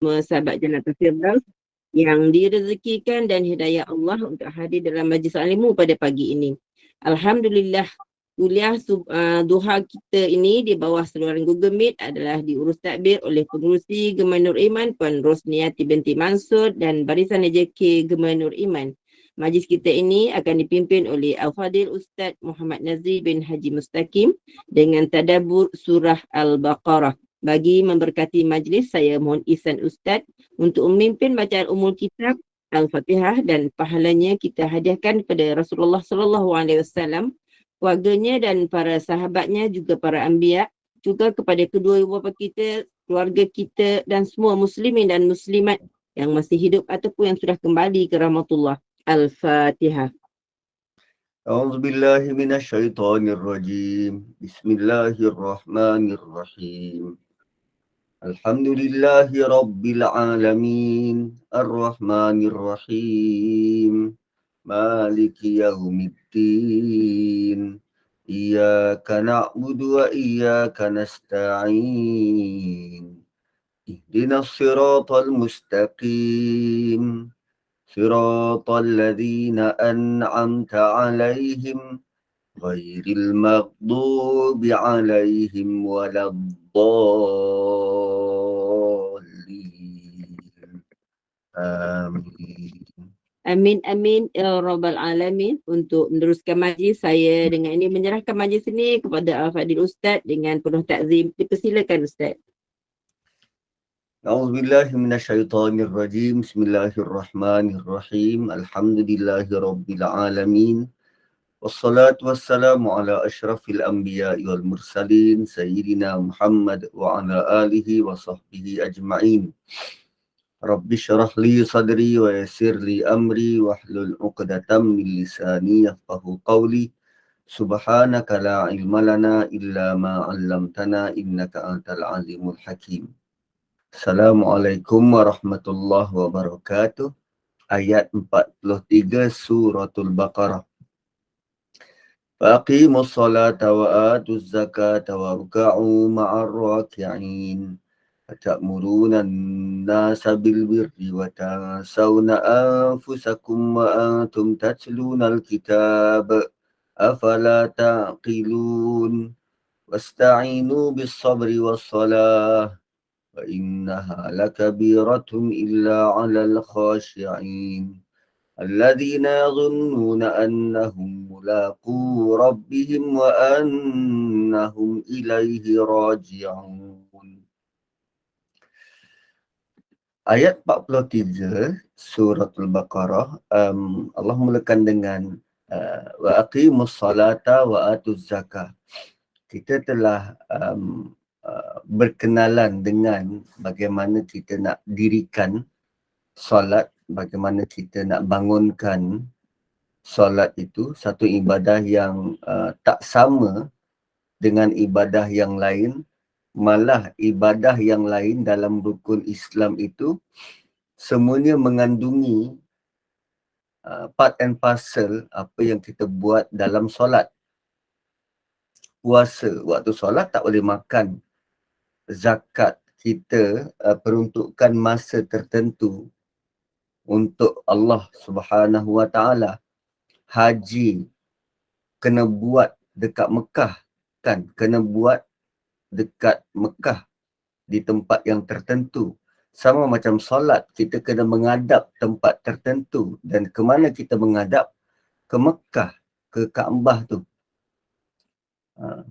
sahabat Jannatul Firdaus yang direzekikan dan hidayah Allah untuk hadir dalam majlis ilmu pada pagi ini. Alhamdulillah, kuliah duha kita ini di bawah saluran Google Meet adalah diurus takbir oleh pengurusi Gemah Nur Iman, Puan Rosniati binti Mansur dan Barisan EJK Gemah Nur Iman. Majlis kita ini akan dipimpin oleh Al-Fadil Ustaz Muhammad Nazri bin Haji Mustaqim dengan tadabbur surah Al-Baqarah. Bagi memberkati majlis, saya mohon izin Ustaz untuk memimpin bacaan umul kitab Al-Fatihah dan pahalanya kita hadiahkan kepada Rasulullah sallallahu alaihi wasallam, keluarganya dan para sahabatnya, juga para anbiya, juga kepada kedua ibu bapa kita, keluarga kita dan semua muslimin dan muslimat yang masih hidup ataupun yang sudah kembali ke rahmatullah. Al-Fatihah. أعوذ بالله من الشيطان الرجيم بسم الله الرحمن الرحيم الحمد لله رب العالمين الرحمن الرحيم مالك يوم الدين إياك نعبد وإياك نستعين اهدنا الصراط المستقيم صراط الذين أنعمت عليهم غير المغضوب عليهم ولا الضالين آمين. Amin, amin, ya Rabbal Alamin. Untuk meneruskan majlis, saya dengan ini menyerahkan majlis ini kepada Al-Fadil Ustaz dengan penuh takzim. Dipersilakan Ustaz. أعوذ بالله من الشيطان الرجيم بسم الله الرحمن الرحيم الحمد لله رب العالمين والصلاة والسلام على أشرف الأنبياء والمرسلين سيدنا محمد وعلى آله وصحبه أجمعين رب اشرح لي صدري ويسر لي أمري واحلل عقدة من لساني يفقه قولي سبحانك لا علم لنا إلا ما علمتنا إنك أنت العليم الحكيم. Assalamualaikum warahmatullahi wabarakatuh. Ayat 43 Suratul Baqarah. Faqimus salata wa atuz zakata warka'u ma'ar raki'in. Atamuruna an-nasa bil birri wa tansawna anfusakum wa antum tatluna al-kitab. Afala ta'qilun. Wasta'inu bis sabri was salah. وإنها لكبيرة إلا على الخاشعين الذين يظنون أنهم ملاقو ربهم وأنهم إليه راجعون. Ayat 43 Suratul Baqarah, Allah mulakan dengan wa aqimus salata wa atuz zakah. Kita telah berkenalan dengan bagaimana kita nak dirikan solat, bagaimana kita nak bangunkan solat itu, satu ibadah yang tak sama dengan ibadah yang lain. Malah ibadah yang lain dalam rukun Islam itu semuanya mengandungi part and parcel apa yang kita buat dalam solat. Puasa, waktu solat tak boleh makan. Zakat, kita peruntukkan masa tertentu untuk Allah Subhanahu Wa Taala. Haji kena buat dekat Mekah, kan? Kena buat dekat Mekah di tempat yang tertentu. Sama macam solat, kita kena menghadap tempat tertentu. Dan ke mana kita menghadap? Ke Mekah, ke Kaabah tu.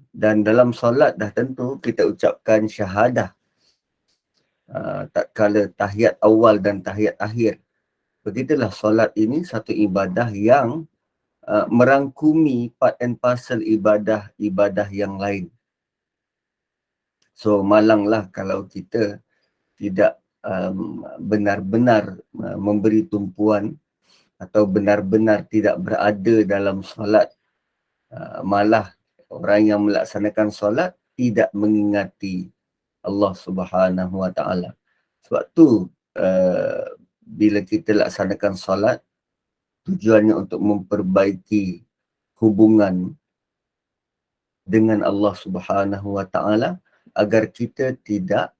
Dan dalam solat dah tentu kita ucapkan syahadah. Tak kala tahiyat awal dan tahiyat akhir. Begitulah solat ini satu ibadah yang merangkumi part and parcel ibadah-ibadah yang lain. So malanglah kalau kita tidak benar-benar memberi tumpuan atau benar-benar tidak berada dalam solat. Malah orang yang melaksanakan solat tidak mengingati Allah Subhanahu Wa Taala. Sebab tu bila kita laksanakan solat, tujuannya untuk memperbaiki hubungan dengan Allah Subhanahu Wa Taala agar kita tidak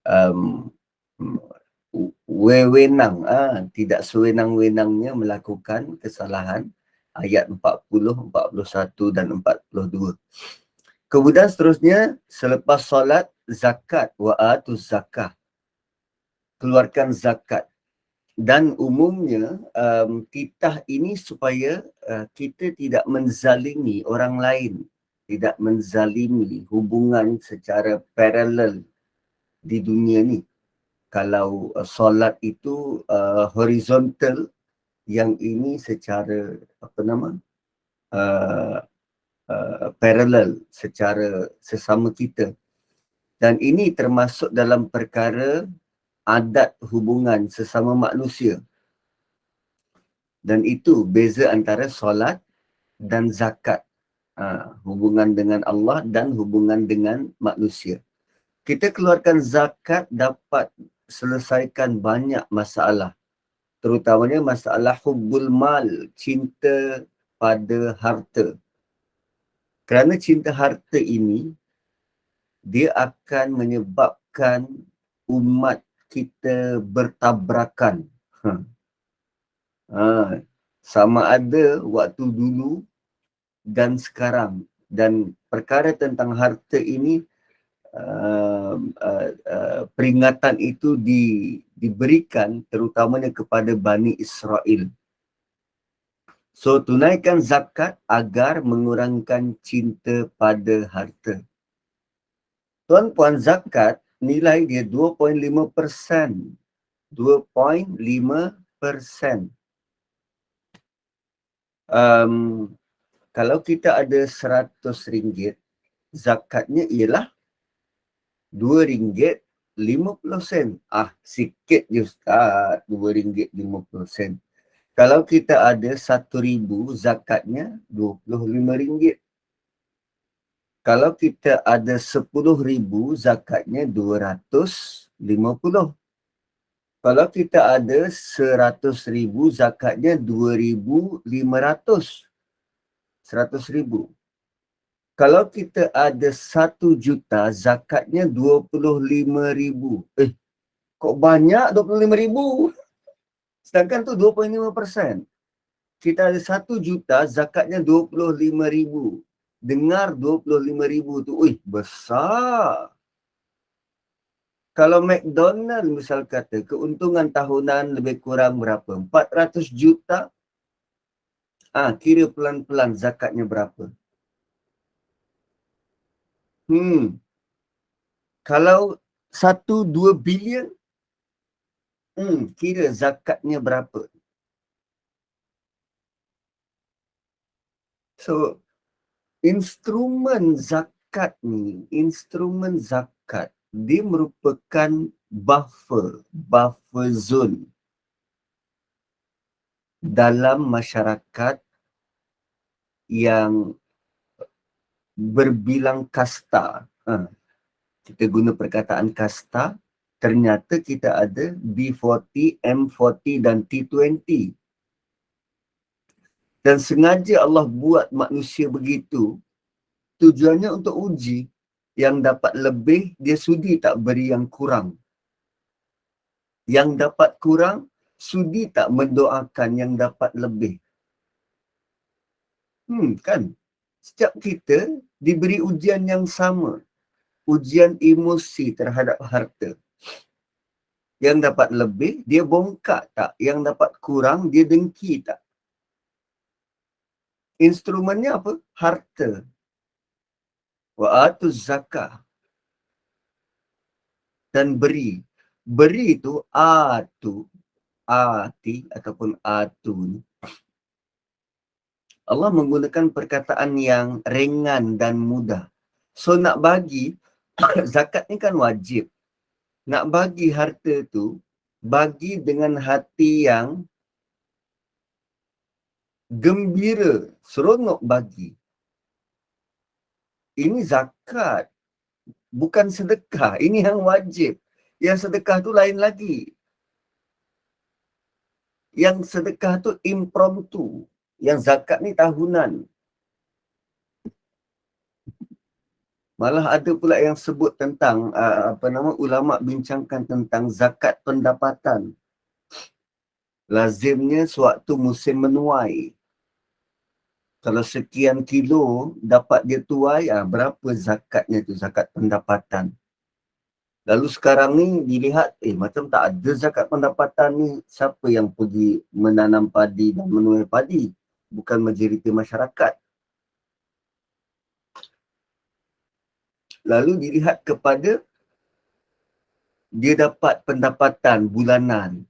um, wewenang, tidak sewenang-wenangnya melakukan kesalahan. Ayat 40, 41 dan 42. Kemudian seterusnya, selepas solat, zakat, wa atuz zakah. Keluarkan zakat. Dan umumnya, titah ini supaya kita tidak menzalimi orang lain. Tidak menzalimi hubungan secara paralel di dunia ni. Kalau solat itu horizontal, yang ini secara paralel, secara sesama kita. Dan ini termasuk dalam perkara adat hubungan sesama manusia. Dan itu beza antara solat dan zakat. Hubungan dengan Allah dan hubungan dengan manusia. Kita keluarkan zakat dapat selesaikan banyak masalah. Terutamanya masalah hubbul mal, cinta pada harta. Kerana cinta harta ini, dia akan menyebabkan umat kita bertabrakan. Sama ada waktu dulu dan sekarang. Dan perkara tentang harta ini, peringatan itu diberikan terutamanya kepada Bani Israel. So, tunaikan zakat agar mengurangkan cinta pada harta. Tuan-puan, zakat nilai dia 2.5%. 2.5%. Kalau kita ada RM100, zakatnya ialah RM2.50. Sikit je Ustaz, RM2.50. Kalau kita ada RM1,000, zakatnya RM25. Kalau kita ada RM10,000, zakatnya RM250. Kalau kita ada RM100,000, zakatnya RM2,500. RM100,000. Kalau kita ada RM1 juta, zakatnya RM25,000. Kok banyak RM25,000? Sedangkan tu 2.5%. Kita ada RM1 juta, zakatnya RM25,000. Dengar RM25,000 tu, besar. Kalau McDonald misal kata, keuntungan tahunan lebih kurang berapa? 400 juta. Kira pelan-pelan zakatnya berapa? Kalau 1-2 bilion, kira zakatnya berapa? So, instrumen zakat ni, dia merupakan buffer zone dalam masyarakat yang berbilang kasta. Kita guna perkataan kasta, ternyata kita ada B40, M40 dan T20. Dan sengaja Allah buat manusia begitu, tujuannya untuk uji. Yang dapat lebih, dia sudi tak beri yang kurang. Yang dapat kurang, sudi tak mendoakan yang dapat lebih. Kan? Setiap kita diberi ujian yang sama. Ujian emosi terhadap harta. Yang dapat lebih, dia bongkak tak? Yang dapat kurang, dia dengki tak? Instrumennya apa? Harta. Wa atuz zakah. Dan beri. Beri itu ati ataupun atu. Allah menggunakan perkataan yang ringan dan mudah. So nak bagi, zakat ni kan wajib. Nak bagi harta tu, bagi dengan hati yang gembira, seronok bagi. Ini zakat, bukan sedekah. Ini yang wajib. Yang sedekah tu lain lagi. Yang sedekah tu impromptu. Yang zakat ni tahunan. Malah ada pula yang sebut tentang ulama bincangkan tentang zakat pendapatan. Lazimnya sewaktu musim menuai, kalau sekian kilo dapat dia tuai, berapa zakatnya tu, zakat pendapatan. Lalu sekarang ni dilihat, macam tak ada zakat pendapatan ni. Siapa yang pergi menanam padi dan menuai padi? Bukan majoriti masyarakat. Lalu dilihat kepada dia dapat pendapatan bulanan,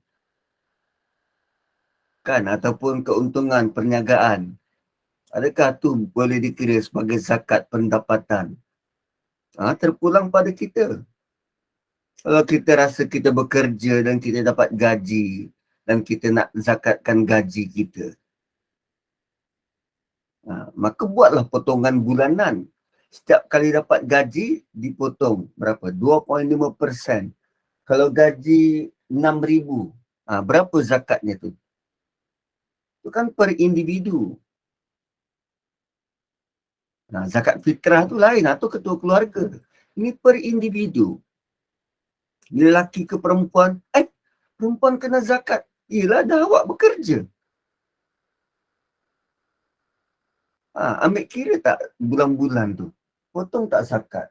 kan, ataupun keuntungan perniagaan. Adakah tu boleh dikira sebagai zakat pendapatan? Terpulang pada kita. Kalau kita rasa kita bekerja dan kita dapat gaji dan kita nak zakatkan gaji kita, maka buatlah potongan bulanan. Setiap kali dapat gaji, dipotong berapa? 2.5%. Kalau gaji 6,000, berapa zakatnya tu? Itu kan per individu. Zakat fitrah tu lain, tu ketua keluarga. Ini per individu. Lelaki ke perempuan, perempuan kena zakat. Yelah, dah awak bekerja. Ambil kira tak bulan-bulan tu? Potong tak zakat?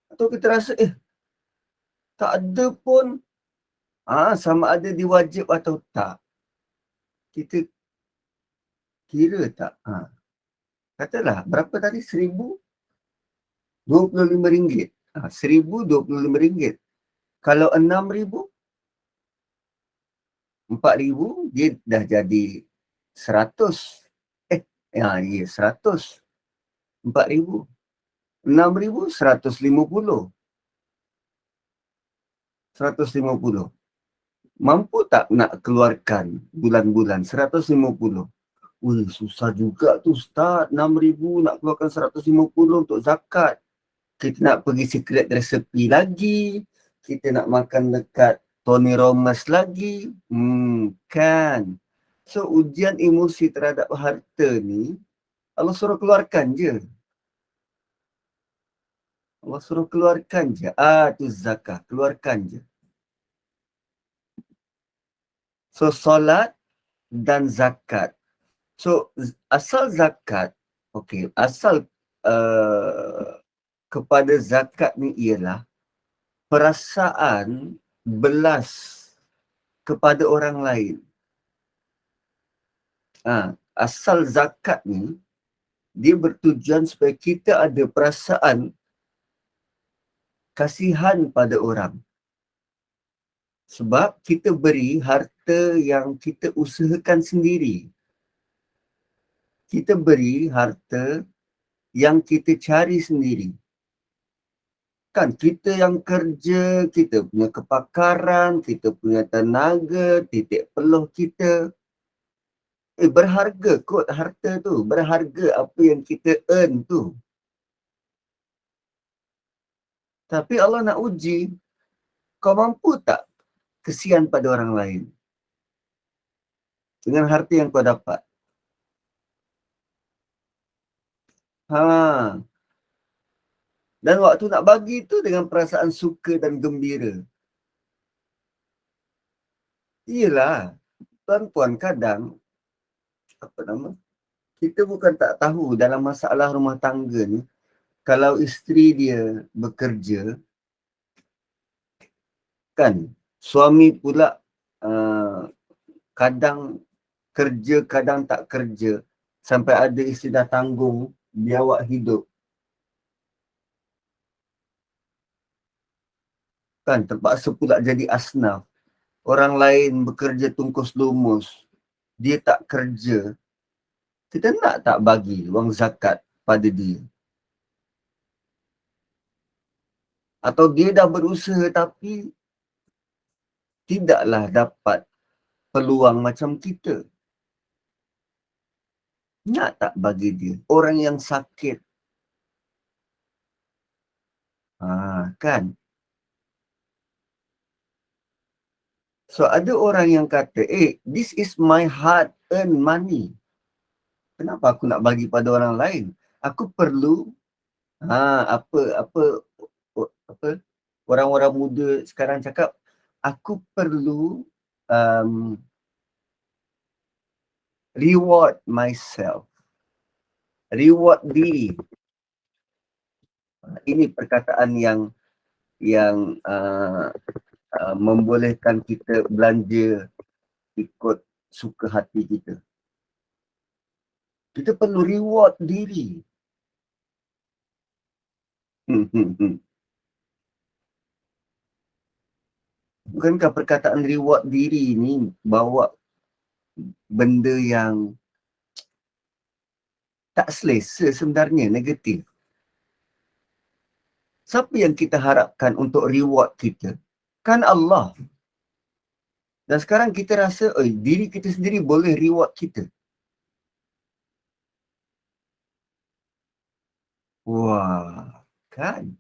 Atau kita rasa, tak ada pun, sama ada diwajib atau tak. Kita kira tak? Katalah, berapa tadi? RM1,025. RM1,025. Kalau RM6,000, RM4,000, dia dah jadi 100. Ya, 100. RM4,000. RM6,000, 150. 150. Mampu tak nak keluarkan bulan-bulan 150? Susah juga tu Ustaz. RM6,000 nak keluarkan 150 untuk zakat. Kita nak pergi secret recipe lagi. Kita nak makan dekat Tony Romas lagi. Kan. So, ujian emosi terhadap harta ni, Allah suruh keluarkan je. Allah suruh keluarkan je. Tu zakah. Keluarkan je. So, solat dan zakat. So, asal zakat, asal kepada zakat ni ialah perasaan belas kepada orang lain. Asal zakat ni, dia bertujuan supaya kita ada perasaan kasihan pada orang. Sebab kita beri harta yang kita usahakan sendiri. Kita beri harta yang kita cari sendiri. Kan kita yang kerja, kita punya kepakaran, kita punya tenaga, titik peluh kita. Berharga kot harta tu. Berharga apa yang kita earn tu. Tapi Allah nak uji, kau mampu tak kesian pada orang lain dengan harta yang kau dapat? Dan waktu nak bagi tu dengan perasaan suka dan gembira. Iyalah, tuan-tuan, kadang kita bukan tak tahu dalam masalah rumah tangga ni, kalau isteri dia bekerja, kan, suami pula kadang kerja, kadang tak kerja, sampai ada isteri dah tanggung biawak hidup. Kan, terpaksa pula jadi asnaf. Orang lain bekerja tungkus lumus, dia tak kerja. Kita nak tak bagi wang zakat pada dia? Atau dia dah berusaha tapi tidaklah dapat peluang macam kita? Nak tak bagi dia? Orang yang sakit. Kan? So, ada orang yang kata, this is my hard-earned money. Kenapa aku nak bagi pada orang lain? Aku perlu Apa orang-orang muda sekarang cakap, aku perlu um, reward myself, reward diri. Ini perkataan yang membolehkan kita belanja ikut suka hati kita. Kita perlu reward diri. Bukankah perkataan reward diri ni bawa benda yang tak selesa sebenarnya, negatif. Siapa yang kita harapkan untuk reward kita? Kan Allah. Dan sekarang kita rasa, diri kita sendiri boleh reward kita. Wah, kan?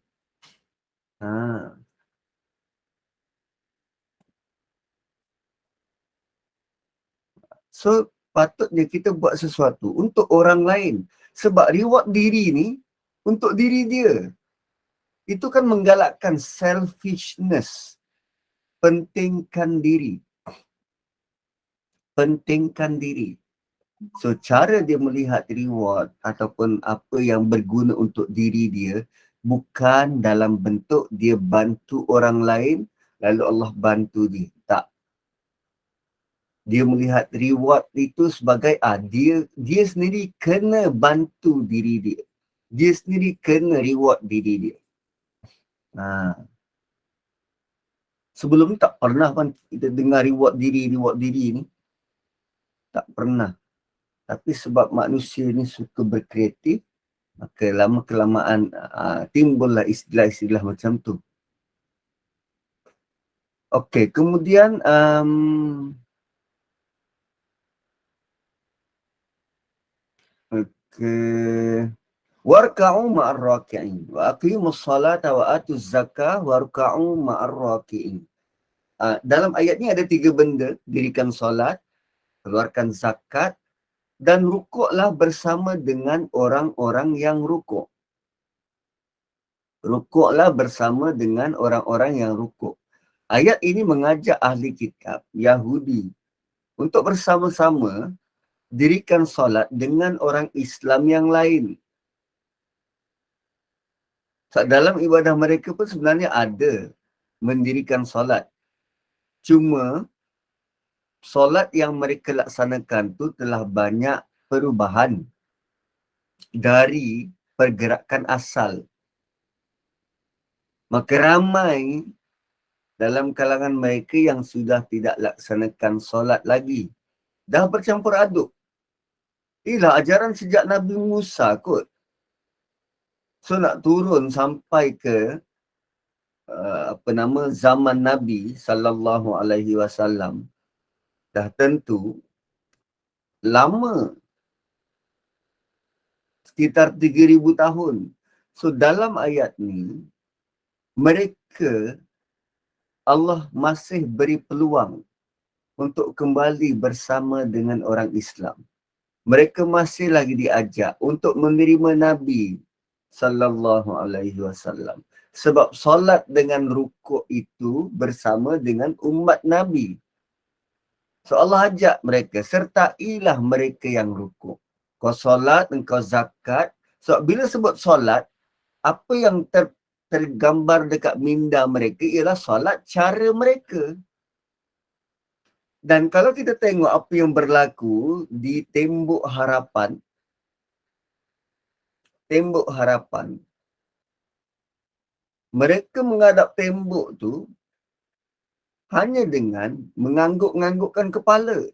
Ha. So, patutnya kita buat sesuatu untuk orang lain. Sebab reward diri ni untuk diri dia. Itu kan menggalakkan selfishness. Pentingkan diri. Pentingkan diri. So, cara dia melihat reward ataupun apa yang berguna untuk diri dia bukan dalam bentuk dia bantu orang lain lalu Allah bantu dia. Tak. Dia melihat reward itu sebagai dia sendiri kena bantu diri dia. Dia sendiri kena reward diri dia. Sebelum ni tak pernah pun kita dengar reward diri ni. Tak pernah. Tapi sebab manusia ni suka berkreatif, maka lama-kelamaan timbullah istilah-istilah macam tu. Okey, kemudian warka'u ma'ar raki'in wa aqimus salata wa atuz zakah warka'u ma'ar raki'in. Dalam ayat ni ada 3 benda, dirikan solat, keluarkan zakat dan rukuklah bersama dengan orang-orang yang rukuk. Rukuklah bersama dengan orang-orang yang rukuk. Ayat ini mengajak ahli kitab Yahudi untuk bersama-sama dirikan solat dengan orang Islam yang lain. Dalam ibadah mereka pun sebenarnya ada mendirikan solat. Cuma solat yang mereka laksanakan tu telah banyak perubahan dari pergerakan asal. Maka ramai dalam kalangan mereka yang sudah tidak laksanakan solat lagi. Dah bercampur aduk. Inilah ajaran sejak Nabi Musa kot. So nak turun sampai ke zaman Nabi sallallahu alaihi wasallam dah tentu lama, sekitar 3000 tahun. So dalam ayat ni mereka Allah masih beri peluang untuk kembali bersama dengan orang Islam. Mereka masih lagi diajak untuk menerima Nabi sallallahu alaihi wasallam. Sebab solat dengan rukuk itu bersama dengan umat Nabi. So Allah ajak mereka, sertailah mereka yang rukuk. Kau solat, engkau zakat. So bila sebut solat, apa yang tergambar dekat minda mereka ialah solat cara mereka. Dan kalau kita tengok apa yang berlaku di Tembok Harapan, mereka menghadap tembok tu hanya dengan mengangguk-nganggukkan kepala.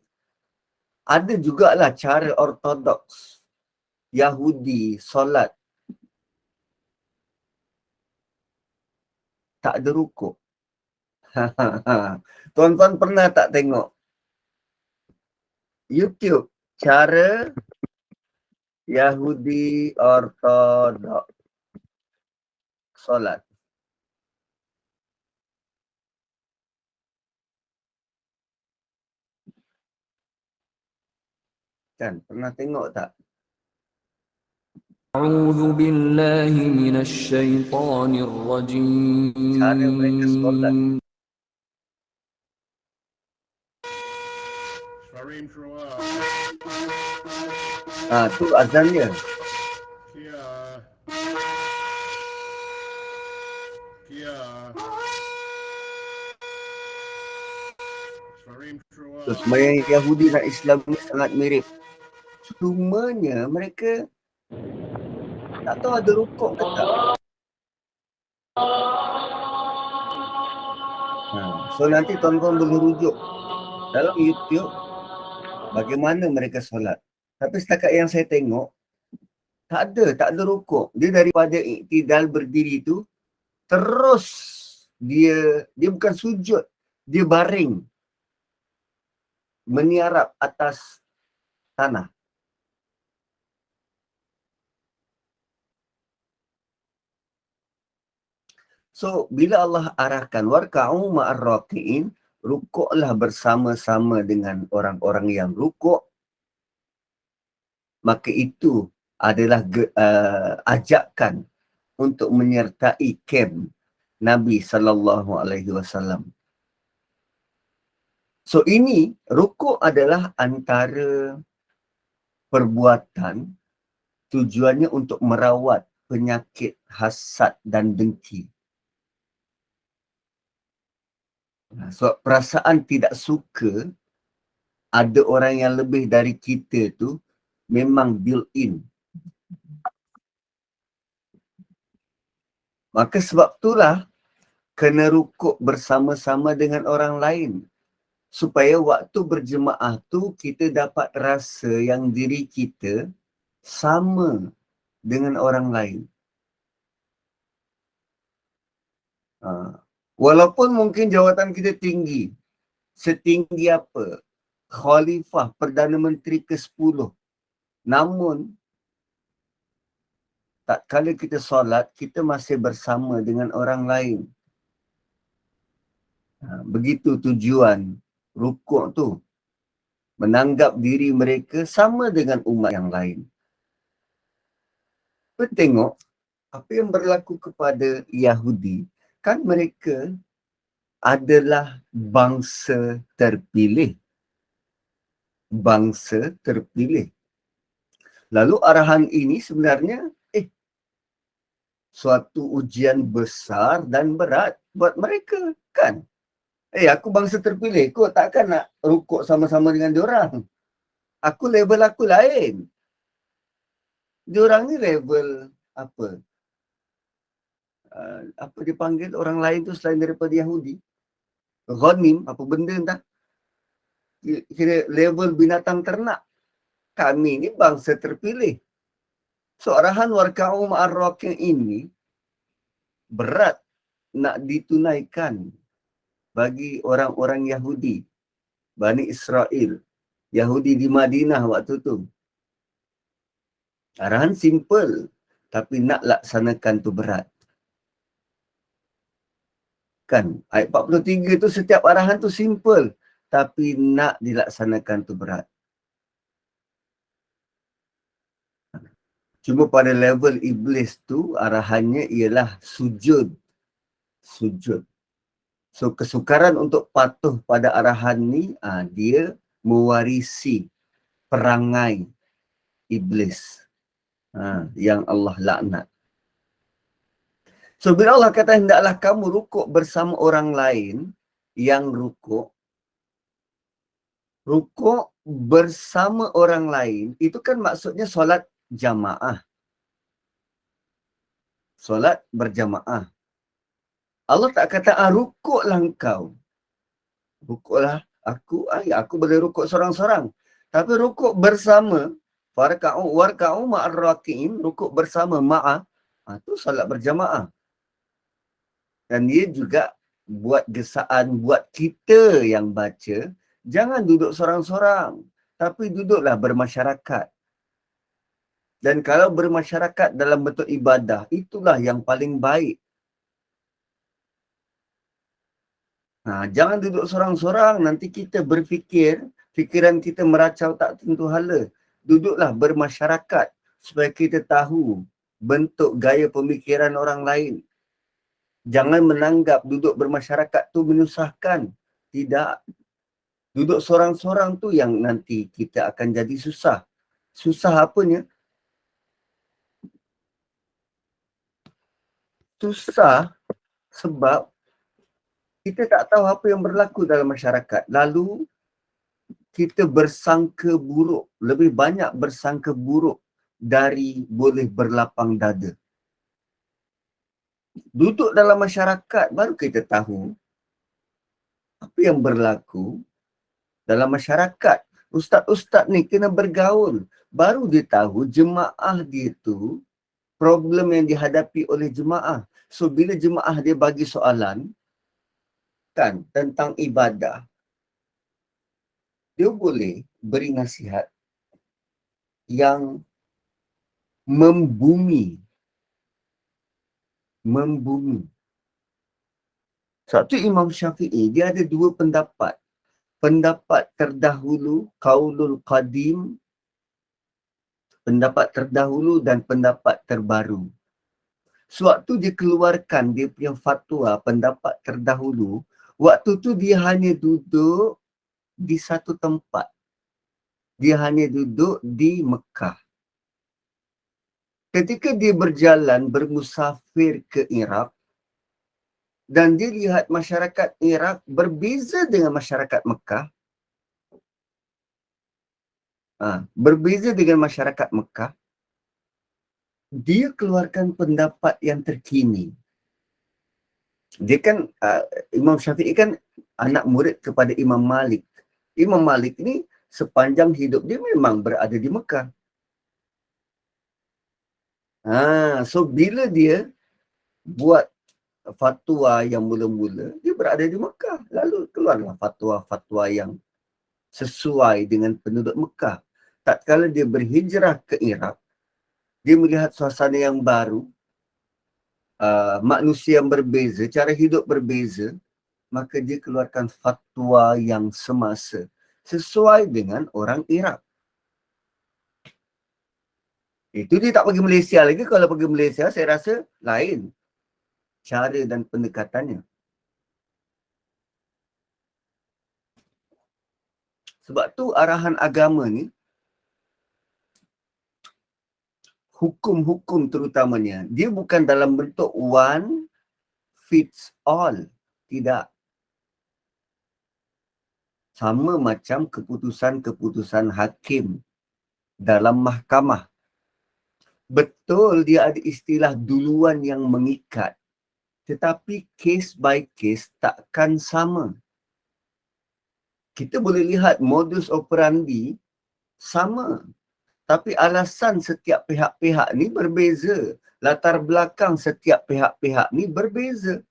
Ada jugalah cara ortodoks Yahudi solat tak ada rukuk. Tuan-tuan pernah tak tengok YouTube cara Yahudi ortodoks solat? Kan, pernah tengok tak? أعوذ بالله من الشيطان Cara mereka solat. الرجيم Tu azannya. So, sembahyang Yahudi dan Islam ni sangat mirip. Cumanya mereka tak tahu ada rukuk ke tak. So nanti tuan-tuan boleh rujuk dalam YouTube bagaimana mereka solat. Tapi setakat yang saya tengok, tak ada rukuk. Dia daripada iktidal berdiri tu, terus dia bukan sujud, dia baring meniarap atas tanah. So, bila Allah arahkan warka'u ma'ar raki'in, rukuklah bersama-sama dengan orang-orang yang rukuk, maka itu adalah ajakan untuk menyertai kem Nabi SAW. So, ini rukuk adalah antara perbuatan tujuannya untuk merawat penyakit hasad dan dengki. So, perasaan tidak suka ada orang yang lebih dari kita tu memang built-in. Maka sebab itulah kena rukuk bersama-sama dengan orang lain. Supaya waktu berjemaah tu kita dapat rasa yang diri kita sama dengan orang lain. Walaupun mungkin jawatan kita tinggi. Setinggi apa? Khalifah Perdana Menteri ke-10. Namun, tak kala kita solat, kita masih bersama dengan orang lain. Begitu tujuan rukuk tu. Menanggap diri mereka sama dengan umat yang lain. Kita tengok apa yang berlaku kepada Yahudi. Kan mereka adalah bangsa terpilih. Bangsa terpilih. Lalu arahan ini sebenarnya suatu ujian besar dan berat buat mereka, kan? Aku bangsa terpilih, kau takkan nak rukuk sama-sama dengan diorang. Aku level aku lain. Diorang ni level apa? Apa dipanggil orang lain tu selain daripada Yahudi? Ghanim, apa benda entah. Kira level binatang ternak. Kami ni bangsa terpilih. So, arahan warka'u ma'ar raki'in ini berat nak ditunaikan bagi orang-orang Yahudi, Bani Israel, Yahudi di Madinah waktu tu. Arahan simple, tapi nak laksanakan tu berat. Kan, ayat 43 tu setiap arahan tu simple, tapi nak dilaksanakan tu berat. Cuma pada level iblis tu arahannya ialah sujud. Sujud. So kesukaran untuk patuh pada arahan ni, dia mewarisi perangai iblis yang Allah laknat. So bila Allah kata hendaklah kamu rukuk bersama orang lain yang rukuk bersama orang lain, itu kan maksudnya solat jamaah. Solat berjamaah. Allah tak kata, rukuklah engkau. Rukuklah aku, aku boleh rukuk seorang-seorang. Tapi rukuk bersama, warka'u ma'ar raki'in, rukuk bersama itu solat berjamaah. Dan dia juga buat gesaan buat kita yang baca, jangan duduk seorang-seorang, tapi duduklah bermasyarakat. Dan kalau bermasyarakat dalam bentuk ibadah, itulah yang paling baik. Jangan duduk seorang-seorang, nanti kita berfikir, fikiran kita meracau tak tentu hala. Duduklah bermasyarakat supaya kita tahu bentuk gaya pemikiran orang lain. Jangan menanggap duduk bermasyarakat tu menyusahkan. Tidak. Duduk sorang-sorang tu yang nanti kita akan jadi susah. Susah apanya? Susah sebab kita tak tahu apa yang berlaku dalam masyarakat. Lalu kita bersangka buruk. Lebih banyak bersangka buruk dari boleh berlapang dada. Duduk dalam masyarakat baru kita tahu apa yang berlaku dalam masyarakat. Ustaz-ustaz ni kena bergaul. Baru dia tahu jemaah dia tu problem yang dihadapi oleh jemaah. So bila jemaah dia bagi soalan kan tentang ibadah, dia boleh beri nasihat yang membumi. Satu Imam Syafi'i, dia ada dua pendapat. Pendapat terdahulu, qaulul qadim, pendapat terdahulu dan pendapat terbaru. Sewaktu dia keluarkan dia punya fatwa pendapat terdahulu, waktu tu dia hanya duduk di satu tempat. Dia hanya duduk di Mekah. Ketika dia berjalan bermusafir ke Iraq dan dia lihat masyarakat Iraq berbeza dengan masyarakat Mekah, berbeza dengan masyarakat Mekah, dia keluarkan pendapat yang terkini. Dia kan, Imam Syafi'i kan anak murid kepada Imam Malik. Imam Malik ni sepanjang hidup dia memang berada di Mekah. So bila dia buat fatwa yang mula-mula, dia berada di Mekah. Lalu keluarlah fatwa-fatwa yang sesuai dengan penduduk Mekah. Tatkala dia berhijrah ke Iraq, dia melihat suasana yang baru, manusia yang berbeza, cara hidup berbeza, maka dia keluarkan fatwa yang semasa, sesuai dengan orang Iraq. Itu dia tak pergi Malaysia lagi. Kalau pergi Malaysia, saya rasa lain cara dan pendekatannya. Sebab tu arahan agama ni, hukum-hukum terutamanya, dia bukan dalam bentuk one fits all. Tidak. Sama macam keputusan-keputusan hakim dalam mahkamah. Betul dia ada istilah duluan yang mengikat. Tetapi case by case takkan sama. Kita boleh lihat modus operandi sama. Tapi alasan setiap pihak-pihak ni berbeza. Latar belakang setiap pihak-pihak ni berbeza.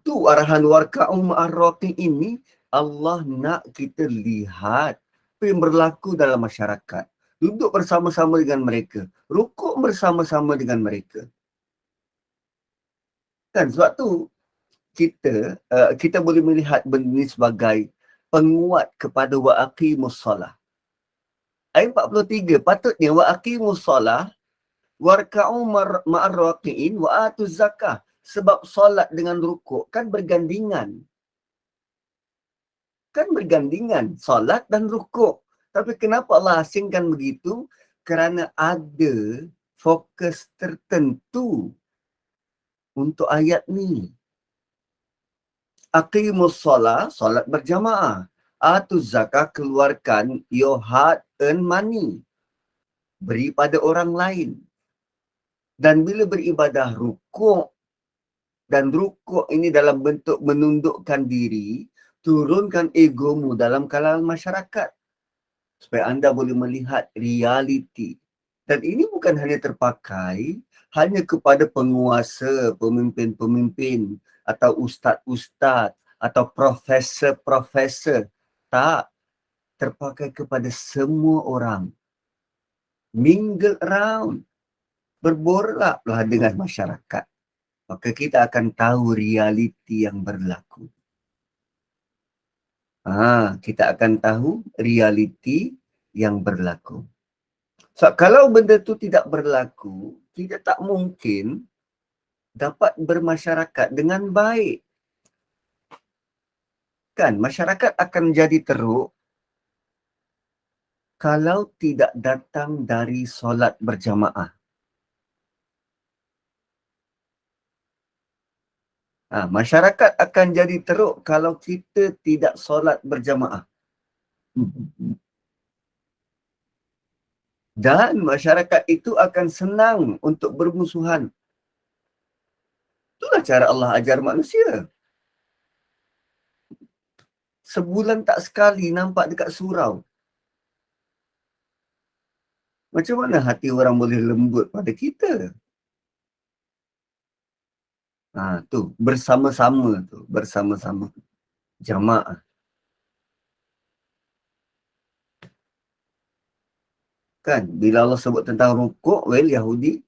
Tu arahan warka'u ma'ar-raqi ini, Allah nak kita lihat apa yang berlaku dalam masyarakat. Duduk bersama-sama dengan mereka. Rukuk bersama-sama dengan mereka. Kan sebab tu kita boleh melihat benda ini sebagai penguat kepada wa'aqimus salah. Ayat 43, patutnya wa'aqimus salah warka'u ma'ar-raqi'in wa'atuz zakah. Sebab solat dengan rukuk kan bergandingan. Kan bergandingan solat dan rukuk. Tapi kenapa Allah asingkan begitu? Kerana ada fokus tertentu untuk ayat ni. Aqimus solat, solat berjamaah. Atuz zakah, keluarkan your hard earn money. Beri pada orang lain. Dan bila beribadah rukuk, dan rukuk ini dalam bentuk menundukkan diri, turunkan egomu dalam kalangan masyarakat. Supaya anda boleh melihat realiti. Dan ini bukan hanya terpakai hanya kepada penguasa, pemimpin-pemimpin, atau ustaz-ustaz, atau profesor-profesor. Tak. Terpakai kepada semua orang. Mingle around. Berboraklah dengan masyarakat. Maka kita akan tahu realiti yang berlaku. Kita akan tahu realiti yang berlaku. So, kalau benda tu tidak berlaku, kita tak mungkin dapat bermasyarakat dengan baik. Kan, masyarakat akan jadi teruk kalau tidak datang dari solat berjamaah. Masyarakat akan jadi teruk kalau kita tidak solat berjamaah. Dan masyarakat itu akan senang untuk bermusuhan. Itulah cara Allah ajar manusia. Sebulan tak sekali nampak dekat surau. Macam mana hati orang boleh lembut pada kita? Tu bersama-sama jamaah. Kan, bila Allah sebut tentang rukuk, Yahudi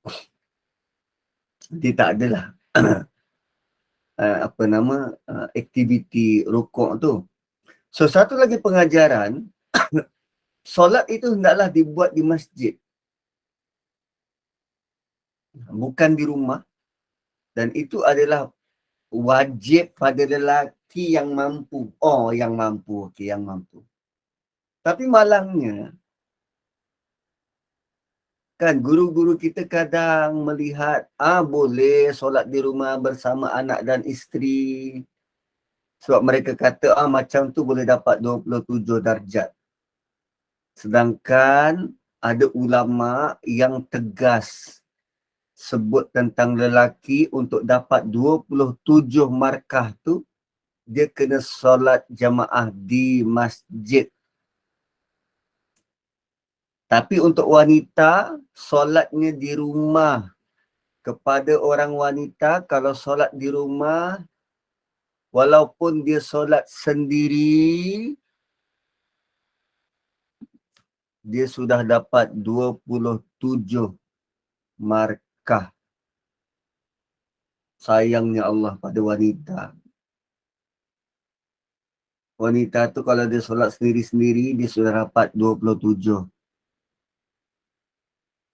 dia tak adalah aktiviti rukuk tu. So, satu lagi pengajaran, solat itu hendaklah dibuat di masjid. Bukan di rumah. Dan itu adalah wajib pada lelaki yang mampu. Yang mampu. Okey, yang mampu. Tapi malangnya, kan guru-guru kita kadang melihat, boleh solat di rumah bersama anak dan isteri. Sebab mereka kata, macam tu boleh dapat 27 darjat. Sedangkan ada ulama yang tegas sebut tentang lelaki untuk dapat 27 markah tu, dia kena solat jamaah di masjid. Tapi untuk wanita, solatnya di rumah. Kepada orang wanita, kalau solat di rumah, walaupun dia solat sendiri, dia sudah dapat 27 markah. Sayangnya Allah pada wanita. Wanita tu kalau dia solat sendiri-sendiri, dia sudah dapat 27.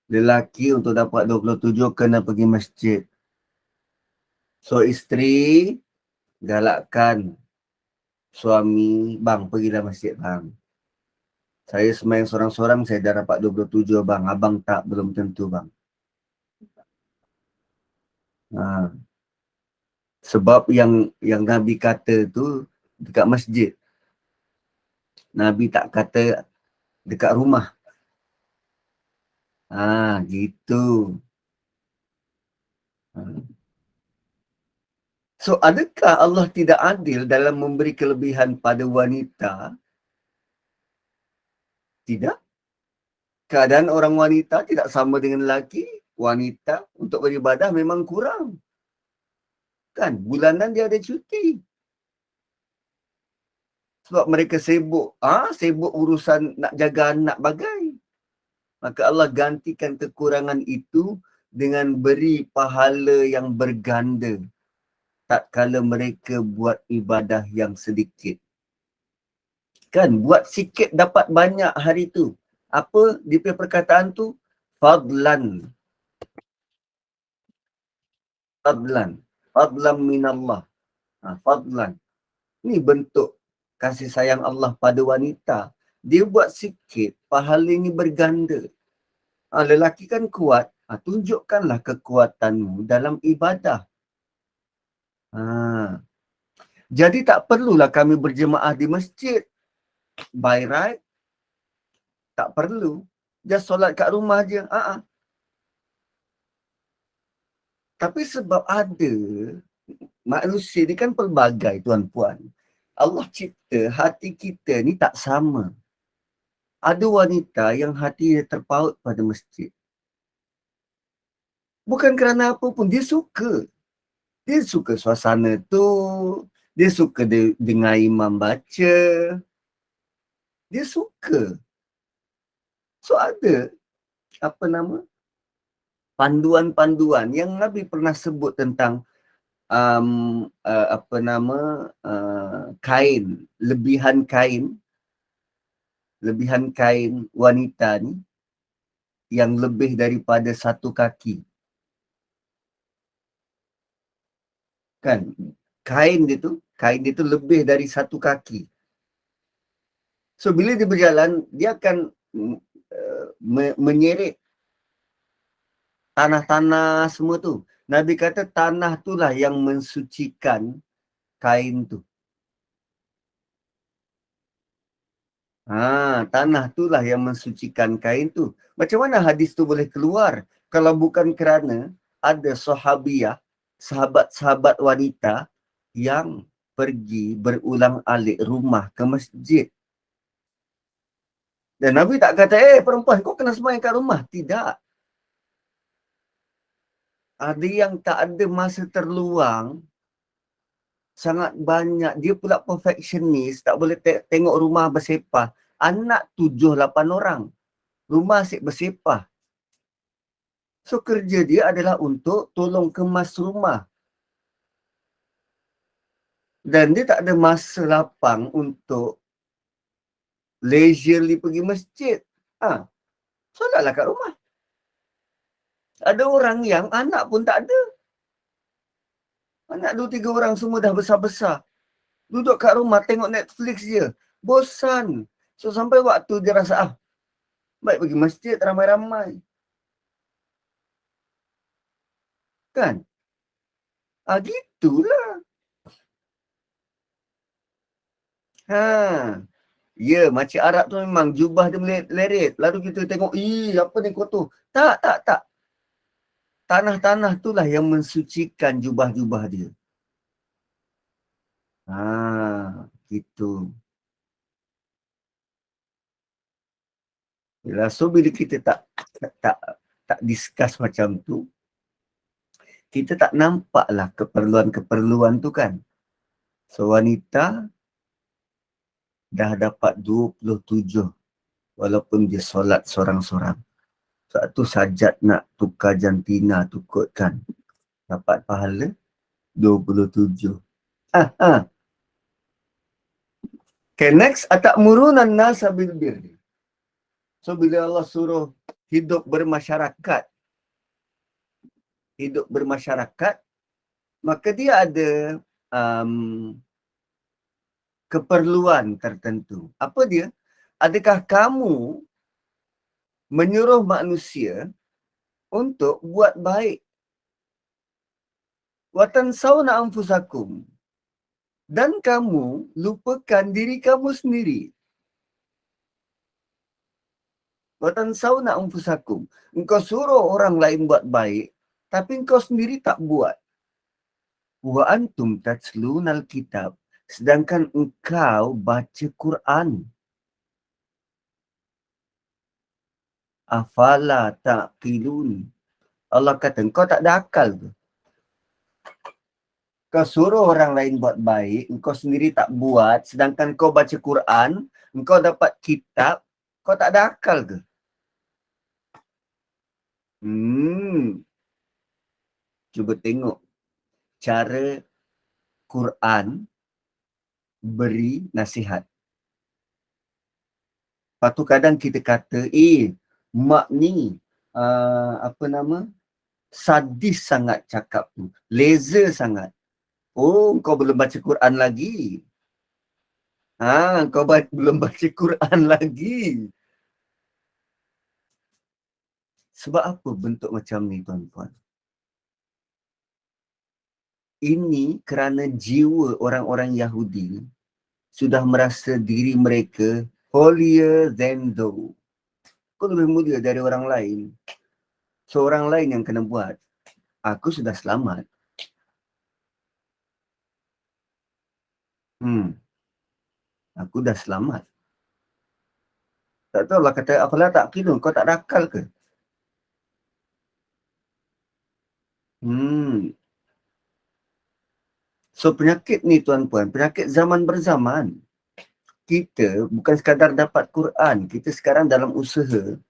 Lelaki untuk dapat 27 kena pergi masjid. So, isteri galakkan suami, bang, pergilah masjid, bang. Saya sembahyang sorang-sorang, saya dah dapat 27, bang. Abang tak, belum tentu, bang. Sebab yang Nabi kata tu dekat masjid. Nabi tak kata dekat rumah. Gitu. So, adakah Allah tidak adil dalam memberi kelebihan pada wanita? Tidak. Keadaan orang wanita tidak sama dengan lelaki. Wanita untuk beribadah memang kurang. Kan, bulanan dia ada cuti. Sebab mereka sibuk. Sibuk urusan nak jaga anak bagai. Maka Allah gantikan kekurangan itu dengan beri pahala yang berganda. Tak kala mereka buat ibadah yang sedikit. Kan, buat sikit dapat banyak hari tu. Apa di perkataan tu? Fadlan. Fadlan minallah. Fadlan. Ni bentuk kasih sayang Allah pada wanita. Dia buat sikit, pahalanya berganda. Lelaki kan kuat. Tunjukkanlah kekuatanmu dalam ibadah. Jadi tak perlulah kami berjemaah di masjid. By right, tak perlu. Just solat kat rumah je. Tapi sebab ada manusia ni kan pelbagai, tuan-puan. Allah cipta hati kita ni tak sama. Ada wanita yang hati dia terpaut pada masjid. Bukan kerana apa pun, dia suka. Dia suka suasana tu. Dia suka dengar imam baca. Dia suka. So ada panduan-panduan yang Nabi pernah sebut tentang kain, lebihan kain wanita ni. yang lebih daripada satu kaki. Kan? Kain dia tu lebih dari satu kaki. So bila dia berjalan, dia akan menyeret tanah-tanah semua tu. Nabi kata tanah itulah yang mensucikan kain tu. Tanah itulah yang mensucikan kain tu. Macam mana hadis tu boleh keluar kalau bukan kerana ada sahabiah, sahabat-sahabat wanita yang pergi berulang alik rumah ke masjid. Dan Nabi tak kata, perempuan kau kena sembahyang kat rumah. Tidak. Ada yang tak ada masa terluang, sangat banyak. Dia pula perfectionist, tak boleh tengok rumah bersepah. Anak 7-8 orang. Rumah asyik bersepah. So kerja dia adalah untuk tolong kemas rumah. Dan dia tak ada masa lapang untuk leisurely pergi masjid. Solatlah kat rumah. Ada orang yang anak pun tak ada. Anak 2-3 orang semua dah besar-besar. Duduk kat rumah tengok Netflix je. Bosan. So sampai waktu dia rasa, baik pergi masjid ramai-ramai. Kan? Gitulah. Ya, macam Arab tu memang jubah dia meleret. Lalu kita tengok, apa ni kotor. Tak. Tanah-tanah itulah yang mensucikan jubah-jubah dia. Gitu. Yalah, so bila kita tak discuss macam tu, kita tak nampaklah keperluan-keperluan tu kan. So wanita dah dapat 27 walaupun dia solat sorang-sorang. Satu sajat nak tukar jantina tu kot kan. Dapat pahala 27. Okay, next. Atakmurunan nasa bil birri. So bila Allah suruh hidup bermasyarakat, maka dia ada keperluan tertentu. Apa dia? Adakah kamu menyuruh manusia untuk buat baik? Wa tansawna anfusakum. Dan kamu lupakan diri kamu sendiri. Wa tansawna anfusakum. Engkau suruh orang lain buat baik, tapi engkau sendiri tak buat. Wa antum tatslunal kitab. Sedangkan engkau baca Quran. Afala taqilun. Allah kata, engkau tak ada akal ke? Kau suruh orang lain buat baik, engkau sendiri tak buat, sedangkan kau baca Quran, engkau dapat kitab, kau tak ada akal ke? Cuba tengok cara Quran beri nasihat. Lepas tu kadang kita kata, mak ni, sadis sangat cakap tu. Laser sangat. Kau belum baca Quran lagi. Kau belum baca Quran lagi. Sebab apa bentuk macam ni, tuan-tuan? Ini kerana jiwa orang-orang Yahudi sudah merasa diri mereka holier than thou. Kau lebih mulia dari orang lain. So, orang lain yang kena buat. Aku sudah selamat. Aku dah selamat. Tak tahu Allah kata, afala taqilun, kau tak ada akal ke? So penyakit ni tuan-puan, penyakit zaman berzaman. Kita bukan sekadar dapat Quran, kita sekarang dalam usaha.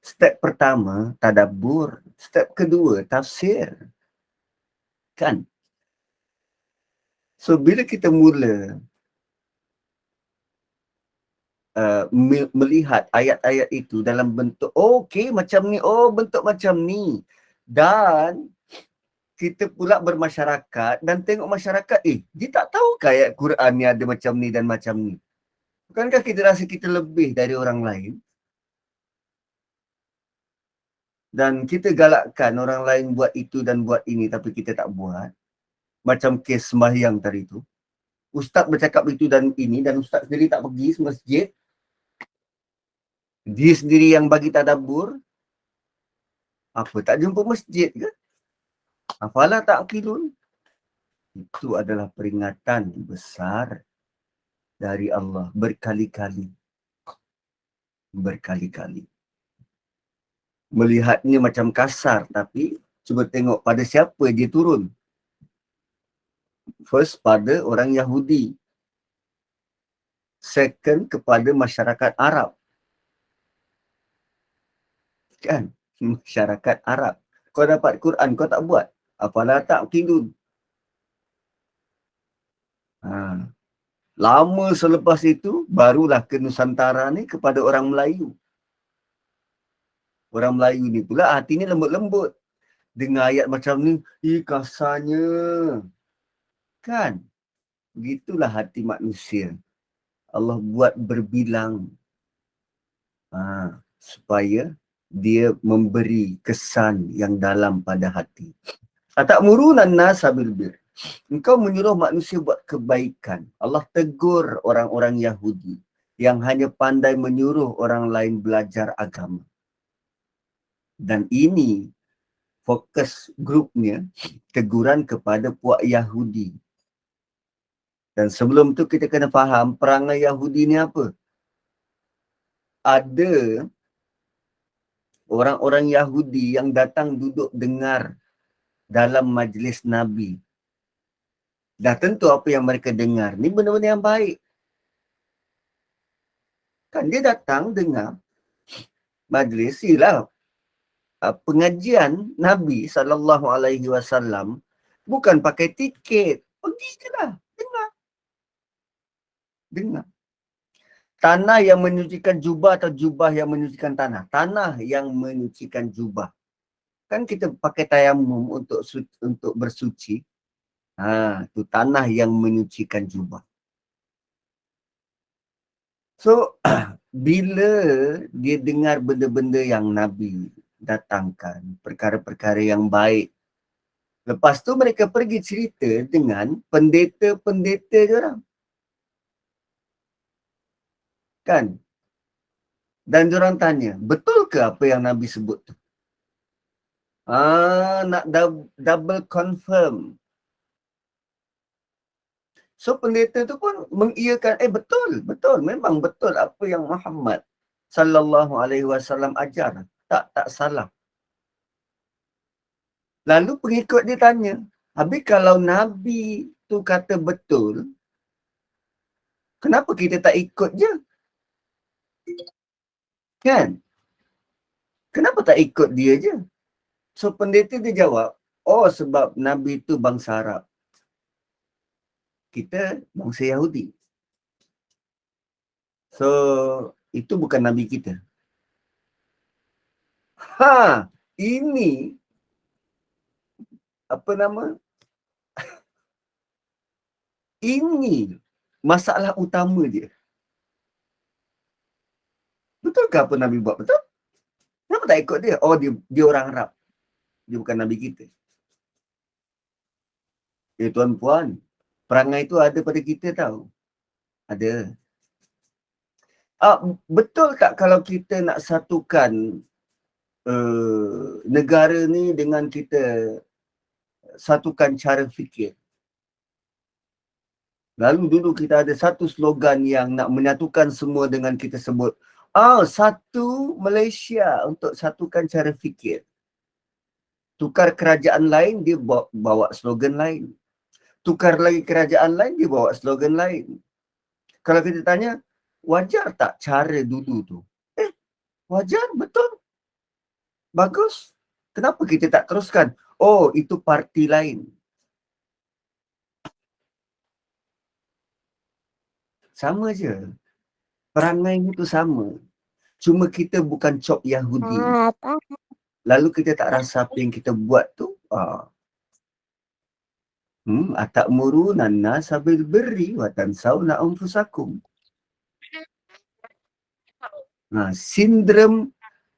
Step pertama, tadabbur. Step kedua, tafsir. Kan? So bila kita mula melihat ayat-ayat itu dalam bentuk, okey macam ni, bentuk macam ni. Dan kita pula bermasyarakat dan tengok masyarakat, dia tak tahu ke ayat Quran ni ada macam ni dan macam ni. Bukankah kita rasa kita lebih dari orang lain? Dan kita galakkan orang lain buat itu dan buat ini tapi kita tak buat. Macam kes sembahyang tadi tu. Ustaz bercakap itu dan ini dan ustaz sendiri tak pergi masjid. Dia sendiri yang bagi tadabbur. Apa, tak jumpa masjid ke? Afala ta'qilun? Itu adalah peringatan besar dari Allah berkali-kali. Berkali-kali. Melihatnya macam kasar, tapi cuba tengok pada siapa dia turun. First, pada orang Yahudi. Second, kepada masyarakat Arab. Kan? Masyarakat Arab. Kau dapat Quran, kau tak buat. Apalah ta'qilun. Lama selepas itu, barulah ke Nusantara ni kepada orang Melayu. Orang Melayu ni pula hatinya lembut-lembut. Dengar ayat macam ni, kasarnya. Kan? Begitulah hati manusia. Allah buat berbilang. Supaya dia memberi kesan yang dalam pada hati. Atamuruna an-nasa bil bir. Engkau menyuruh manusia buat kebaikan. Allah tegur orang-orang Yahudi yang hanya pandai menyuruh orang lain belajar agama. Dan ini fokus grupnya teguran kepada puak Yahudi. Dan sebelum tu kita kena faham perangai Yahudi ni apa. Ada orang-orang Yahudi yang datang duduk dengar dalam majlis Nabi. Dah tentu apa yang mereka dengar ni benda-benda yang baik. Kan dia datang dengar majlis, ialah pengajian Nabi SAW, bukan pakai tiket. Pergi je lah, dengar. Tanah yang menyucikan jubah atau jubah yang menyucikan tanah? Tanah yang menyucikan jubah. Kan kita pakai tayamum untuk bersuci. Tu tanah yang menyucikan jubah. So, bila dia dengar benda-benda yang Nabi datangkan, perkara-perkara yang baik, lepas tu mereka pergi cerita dengan pendeta-pendeta diorang. Kan? Dan diorang tanya, betul ke apa yang Nabi sebut tu? Nak double confirm. So pendeta tu pun mengiyakan, betul, memang betul apa yang Muhammad sallallahu alaihi wasallam ajar. Tak salah. Lalu pengikut dia tanya, habis kalau Nabi tu kata betul, kenapa kita tak ikut je? Kan? Kenapa tak ikut dia je? So pendeta dia jawab, sebab Nabi tu bangsa Arab. Kita bangsa Yahudi. So, itu bukan Nabi kita. Ini apa nama? Ini masalah utama dia. Betul ke apa Nabi buat? Betul? Kenapa tak ikut dia? Dia orang Arab. Dia bukan Nabi kita. Tuan-puan, perangai itu ada pada kita tahu. Ada. Betul tak kalau kita nak satukan negara ni dengan kita satukan cara fikir? Lalu dulu kita ada satu slogan yang nak menyatukan semua dengan kita sebut, satu Malaysia untuk satukan cara fikir. Tukar kerajaan lain, dia bawa slogan lain. Tukar lagi kerajaan lain, dia bawa slogan lain. Kalau kita tanya, wajar tak cara dulu tu? Wajar, betul. Bagus. Kenapa kita tak teruskan? Itu parti lain. Sama je. Perangai itu sama. Cuma kita bukan cop Yahudi. Lalu kita tak rasa apa yang kita buat tu, atakmuruna an-nasa bil birri wa tansawna anfusakum. Sindrom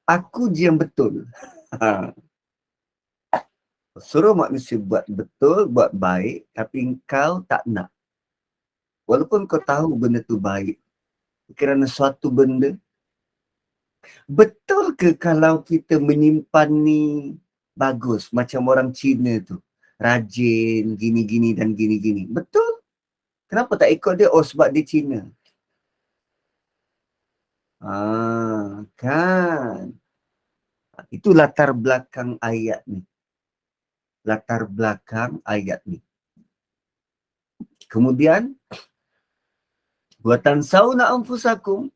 aku je yang betul. Suruh manusia buat betul, buat baik, tapi engkau tak nak. Walaupun kau tahu benda tu baik, kerana suatu benda, betul ke kalau kita menyimpan ni bagus, macam orang Cina tu, rajin, gini-gini dan gini-gini. Betul? Kenapa tak ikut dia? Oh, sebab dia Cina. Kan. Itu latar belakang ayat ni. Latar belakang ayat ni. Kemudian, buatan sauna anfusakum.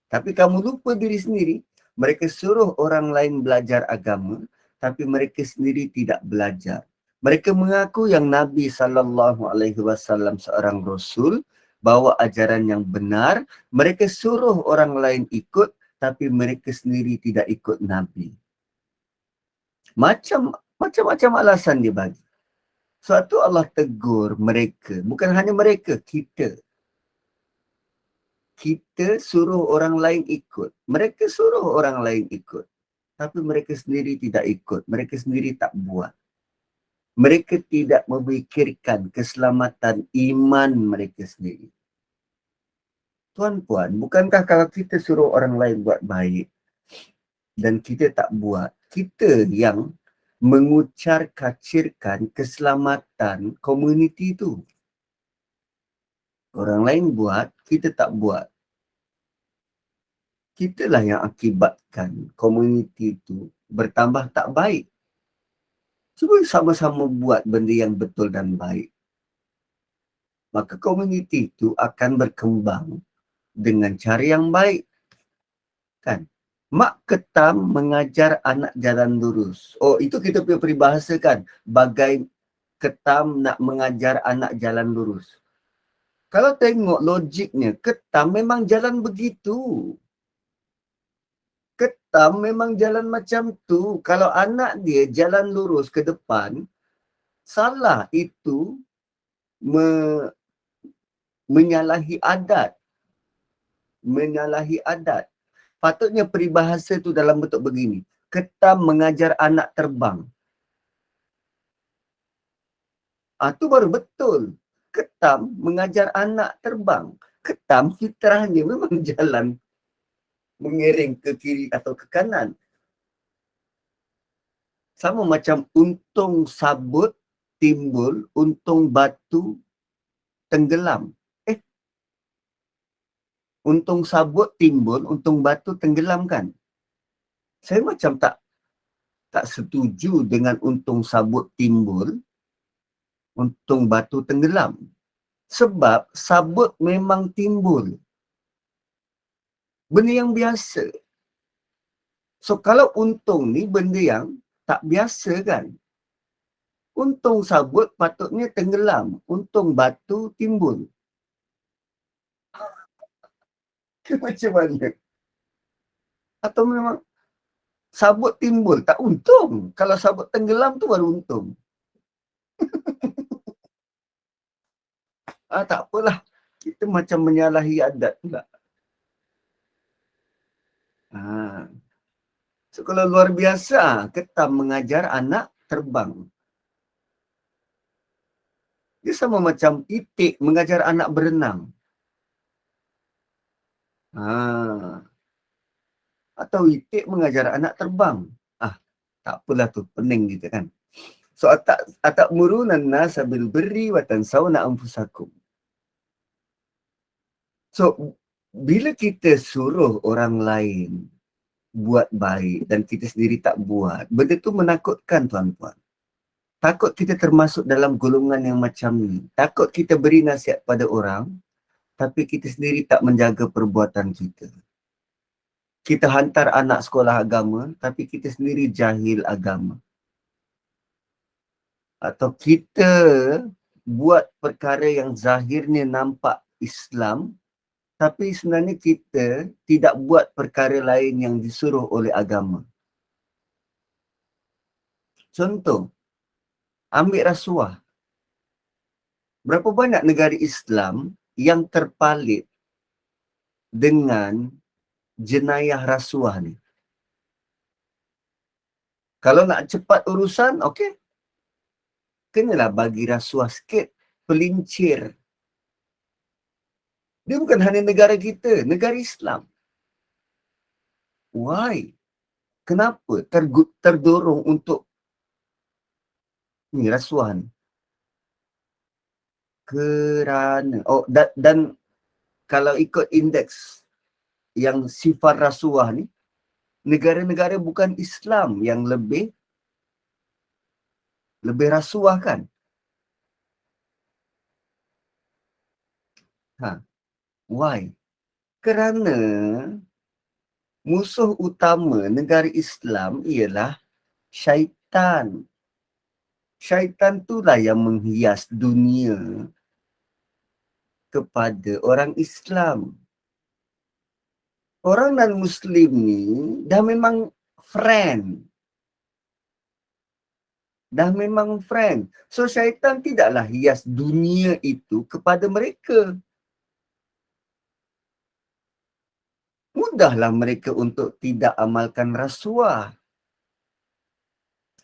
Tapi kamu lupa diri sendiri. Mereka suruh orang lain belajar agama, tapi mereka sendiri tidak belajar. Mereka mengaku yang Nabi SAW seorang Rasul, bawa ajaran yang benar. Mereka suruh orang lain ikut, tapi mereka sendiri tidak ikut Nabi. Macam-macam alasan dia bagi. Suatu Allah tegur mereka, bukan hanya mereka, kita. Kita suruh orang lain ikut. Mereka suruh orang lain ikut. Tapi mereka sendiri tidak ikut. Mereka sendiri tak buat. Mereka tidak memikirkan keselamatan iman mereka sendiri. Tuan-puan, bukankah kalau kita suruh orang lain buat baik dan kita tak buat, kita yang mengucar-kacirkan keselamatan komuniti itu. Orang lain buat, kita tak buat. Kitalah yang akibatkan komuniti itu bertambah tak baik. Cuba sama-sama buat benda yang betul dan baik. Maka komuniti itu akan berkembang dengan cara yang baik. Kan? Mak ketam mengajar anak jalan lurus. Oh, itu kita punya peribahasa kan. Bagai ketam nak mengajar anak jalan lurus. Kalau tengok logiknya, ketam memang jalan begitu. Ketam memang jalan macam tu. Kalau anak dia jalan lurus ke depan, salah itu menyalahi adat. Menyalahi adat. Patutnya peribahasa tu dalam bentuk begini. Ketam mengajar anak terbang. Tu baru betul. Ketam mengajar anak terbang. Ketam fitrahnya memang jalan mengiring ke kiri atau ke kanan. Sama macam untung sabut timbul, untung batu tenggelam. Untung sabut timbul, untung batu tenggelam kan? Saya macam tak setuju dengan untung sabut timbul, untung batu tenggelam. Sebab sabut memang timbul. Benda yang biasa. So kalau untung ni benda yang tak biasa kan? Untung sabut patutnya tenggelam, untung batu timbul. Macam mana? Atau memang sabut timbul, tak untung. Kalau sabut tenggelam tu baru untung. Tak apalah. Kita macam menyalahi adat pula. So kalau luar biasa, ketam mengajar anak terbang. Dia sama macam itik mengajar anak berenang. Atau itik mengajar anak terbang. Tak apalah tu, pening kita kan. So atakmuruna an-nasa bil birri wa tansawna anfusakum. So bila kita suruh orang lain buat baik dan kita sendiri tak buat, benda tu menakutkan tuan-tuan. Takut kita termasuk dalam golongan yang macam ni. Takut kita beri nasihat pada orang, tapi kita sendiri tak menjaga perbuatan kita. Kita hantar anak sekolah agama, tapi kita sendiri jahil agama. Atau kita buat perkara yang zahirnya nampak Islam, Tapi sebenarnya kita tidak buat perkara lain yang disuruh oleh agama. Contoh, ambil rasuah. Berapa banyak negara Islam yang terpalit dengan jenayah rasuah ni? Kalau nak cepat urusan, okey. Kenalah bagi rasuah sikit, pelincir. Dia bukan hanya negara kita, negara Islam. Why? Kenapa terdorong untuk ni rasuah ni? Kerana, dan kalau ikut indeks yang sifar rasuah ni, negara-negara bukan Islam yang lebih rasuah kan? Why? Kerana musuh utama negara Islam ialah syaitan. Syaitan itulah yang menghias dunia kepada orang Islam. Orang non-Muslim ni dah memang friend. So syaitan tidaklah hias dunia itu kepada mereka. Mudahlah mereka untuk tidak amalkan rasuah.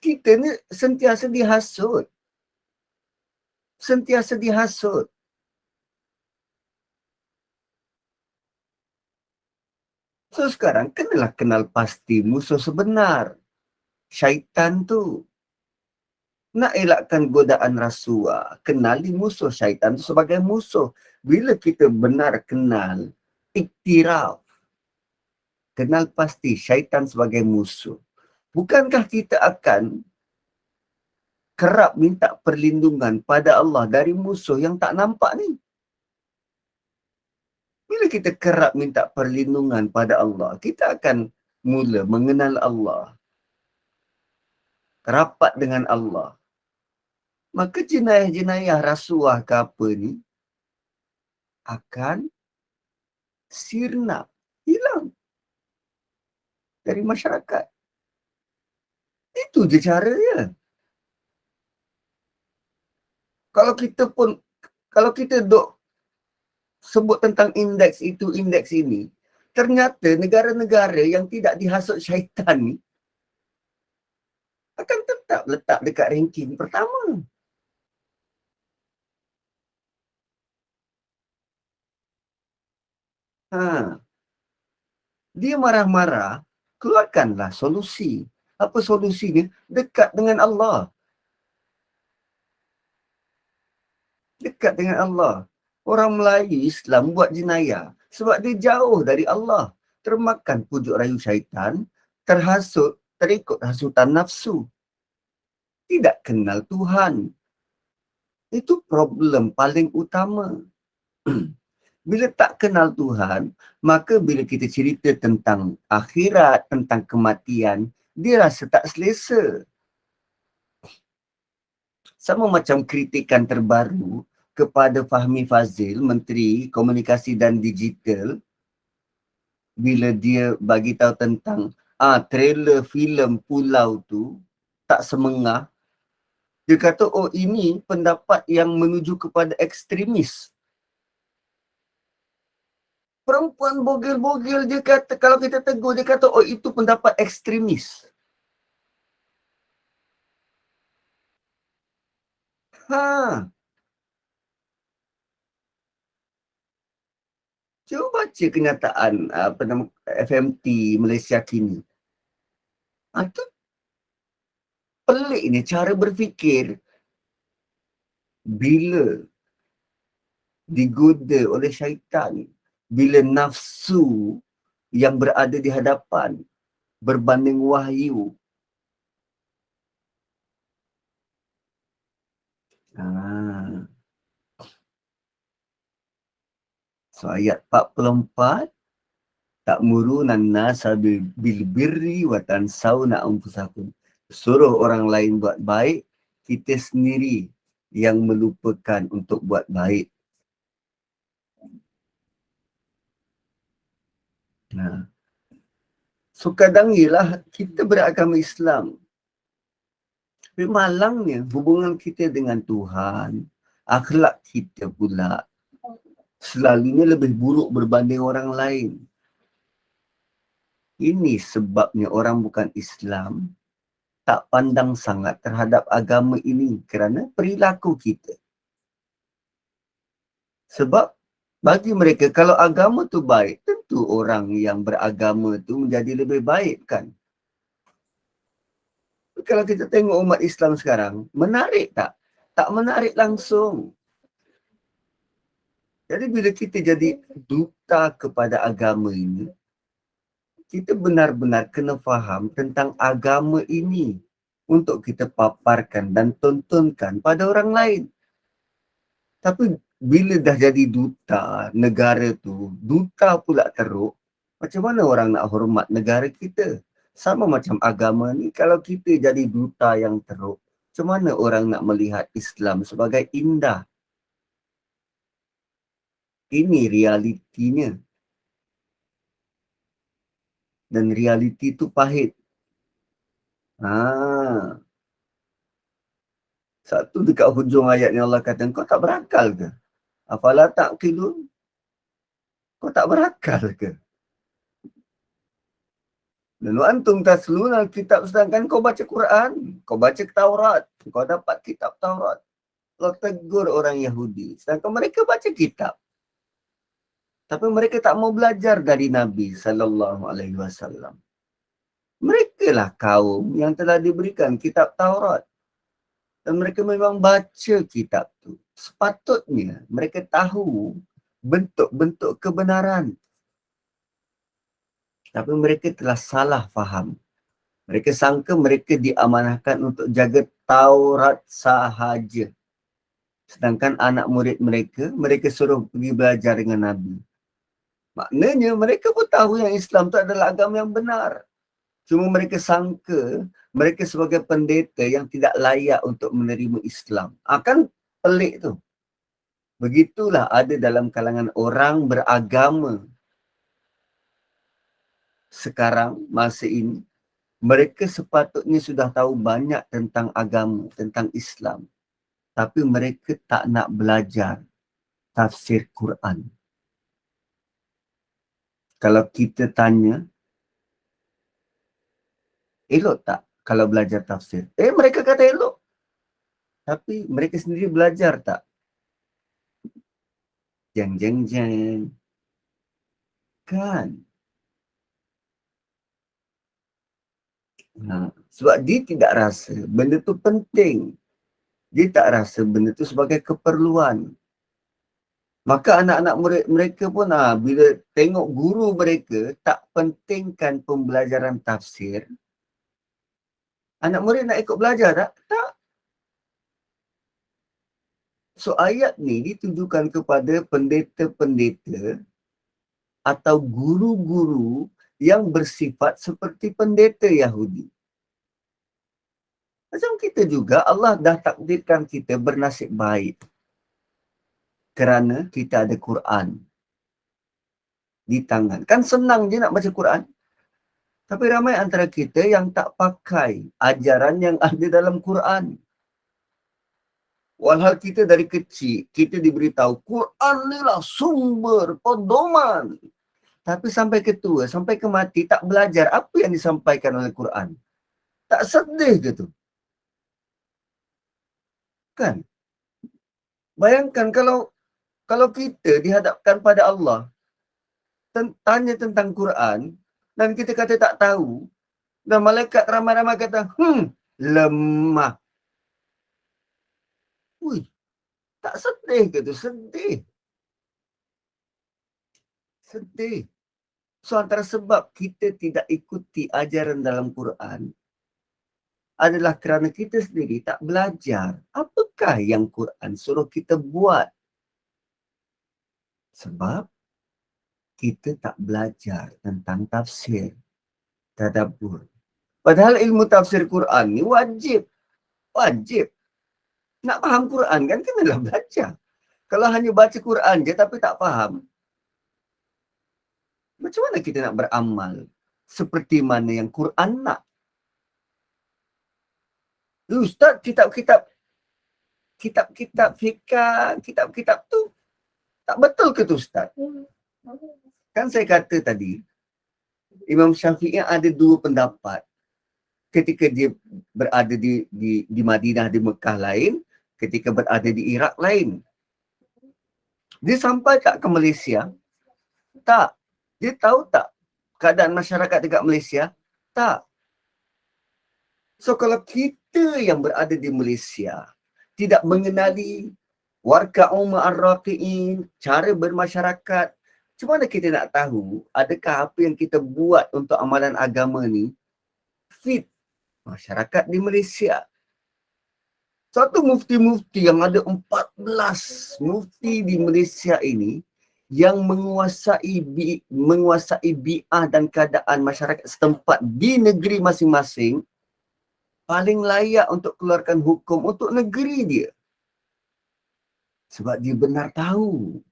Kita ni sentiasa dihasut. So sekarang kenalah kenal pasti musuh sebenar. Syaitan tu. Nak elakkan godaan rasuah, kenali musuh syaitan tu sebagai musuh. Bila kita benar kenal, iktiraf, kenal pasti syaitan sebagai musuh. Bukankah kita akan kerap minta perlindungan pada Allah dari musuh yang tak nampak ni? Bila kita kerap minta perlindungan pada Allah, kita akan mula mengenal Allah, rapat dengan Allah. Maka jenayah-jenayah rasuah ke apa ni akan sirna, hilang dari masyarakat. Itu je caranya. Kalau kita duk sebut tentang indeks itu, indeks ini, ternyata negara-negara yang tidak dihasut syaitan ni akan tetap letak dekat ranking pertama. Dia marah-marah, keluarkanlah solusi. Apa solusinya? Dekat dengan Allah. Dekat dengan Allah. Orang Melayu Islam buat jenayah sebab dia jauh dari Allah. Termakan pujuk rayu syaitan, terhasut, terikut hasutan nafsu. Tidak kenal Tuhan. Itu problem paling utama. Bila tak kenal Tuhan, maka bila kita cerita tentang akhirat, tentang kematian, dia rasa tak selesa. Sama macam kritikan terbaru kepada Fahmi Fazil, Menteri Komunikasi dan Digital, bila dia bagi tahu tentang trailer filem Pulau tu tak semengah. Dia kata, ini pendapat yang menuju kepada ekstremis. Perempuan bogel-bogel, dia kata, kalau kita tegur, dia kata, itu pendapat ekstremis. Cuba baca kenyataan FMT Malaysia kini. Itu pelik ni cara berfikir. Bila digoda oleh syaitan, bila nafsu yang berada di hadapan berbanding wahyu. So ayat 44, ta'murunan nasa bil birri wa tansawna anfusakum. Suruh orang lain buat baik, kita sendiri yang melupakan untuk buat baik. Nah, so kadang ialah kita beragama Islam. Tapi malangnya hubungan kita dengan Tuhan, akhlak kita pula selalunya lebih buruk berbanding orang lain. Ini sebabnya orang bukan Islam tak pandang sangat terhadap agama ini kerana perilaku kita. Sebab bagi mereka kalau agama tu baik, tentu orang yang beragama tu menjadi lebih baik kan. Kalau kita tengok umat Islam sekarang, menarik tak? Tak menarik langsung. Jadi bila kita jadi duta kepada agama ini, kita benar-benar kena faham tentang agama ini untuk kita paparkan dan tontonkan pada orang lain. Tapi bila dah jadi duta negara tu, duta pula teruk, macam mana orang nak hormat negara kita? Sama macam agama ni, kalau kita jadi duta yang teruk, macam mana orang nak melihat Islam sebagai indah? Ini realitinya. Dan realiti tu pahit. Satu dekat hujung ayat ni Allah kata, kau tak berakal ke? Afala ta'qilun? Kau tak berakal ke? Dan wa antum tasluna kitab, sedangkan kau baca Quran, kau baca Taurat, kau dapat kitab Taurat. Allah tegur orang Yahudi, sedangkan mereka baca kitab. Tapi mereka tak mau belajar dari Nabi SAW. Mereka lah kaum yang telah diberikan kitab Taurat. Dan mereka memang baca kitab tu. Sepatutnya mereka tahu bentuk-bentuk kebenaran. Tapi mereka telah salah faham. Mereka sangka mereka diamanahkan untuk jaga Taurat sahaja. Sedangkan anak murid mereka, mereka suruh pergi belajar dengan Nabi. Maknanya mereka pun tahu yang Islam tu adalah agama yang benar. Cuma mereka sangka mereka sebagai pendeta yang tidak layak untuk menerima Islam. Kan pelik tu. Begitulah ada dalam kalangan orang beragama sekarang, masa ini. Mereka sepatutnya sudah tahu banyak tentang agama, tentang Islam. Tapi mereka tak nak belajar tafsir Quran. Kalau kita tanya, elok tak kalau belajar tafsir? Mereka kata elok. Tapi mereka sendiri belajar tak? Jeng. Kan? Sebab dia tidak rasa benda tu penting. Dia tak rasa benda tu sebagai keperluan. Maka anak-anak murid mereka pun bila tengok guru mereka tak pentingkan pembelajaran tafsir, anak murid nak ikut belajar tak? Tak. So ayat ni ditujukan kepada pendeta-pendeta atau guru-guru yang bersifat seperti pendeta Yahudi. Macam kita juga, Allah dah takdirkan kita bernasib baik kerana kita ada Quran di tangan. Kan senang je nak baca Quran. Tapi ramai antara kita yang tak pakai ajaran yang ada dalam Quran. Walhal kita dari kecil, kita diberitahu Quran ni lah sumber pedoman. Tapi sampai ke tua, sampai ke mati, tak belajar apa yang disampaikan oleh Quran. Tak sedih ke tu? Kan? Bayangkan kalau kita dihadapkan pada Allah, tanya tentang Quran, dan kita kata tak tahu, dan malaikat ramai-ramai kata, lemah. Ui, tak sedih ke tu? Sedih. Sedih. So antara sebab kita tidak ikuti ajaran dalam Quran adalah kerana kita sendiri tak belajar apakah yang Quran suruh kita buat. Sebab kita tak belajar tentang tafsir, tadabbur. Padahal ilmu tafsir Quran ni wajib. Wajib. Nak faham Quran kan kenalah belajar. Kalau hanya baca Quran je tapi tak faham, Macam mana kita nak beramal seperti mana yang Quran nak? Ustaz, kitab-kitab fiqh, kitab-kitab tu tak betul ke tu Ustaz? Kan saya kata tadi, Imam Syafi'i ada dua pendapat. Ketika dia berada di Madinah, di Mekah lain, ketika berada di Iraq lain. Dia sampai tak ke Malaysia? Tak. Dia tahu tak keadaan masyarakat dekat Malaysia? Tak. So kalau kita yang berada di Malaysia tidak mengenali warka'u ma'ar-raqi'in, cara bermasyarakat, macam mana kita nak tahu adakah apa yang kita buat untuk amalan agama ni fit masyarakat di Malaysia? Satu mufti-mufti yang ada 14 mufti di Malaysia ini yang menguasai bi'ah dan keadaan masyarakat setempat di negeri masing-masing, paling layak untuk keluarkan hukum untuk negeri dia. Sebab dia benar tahu.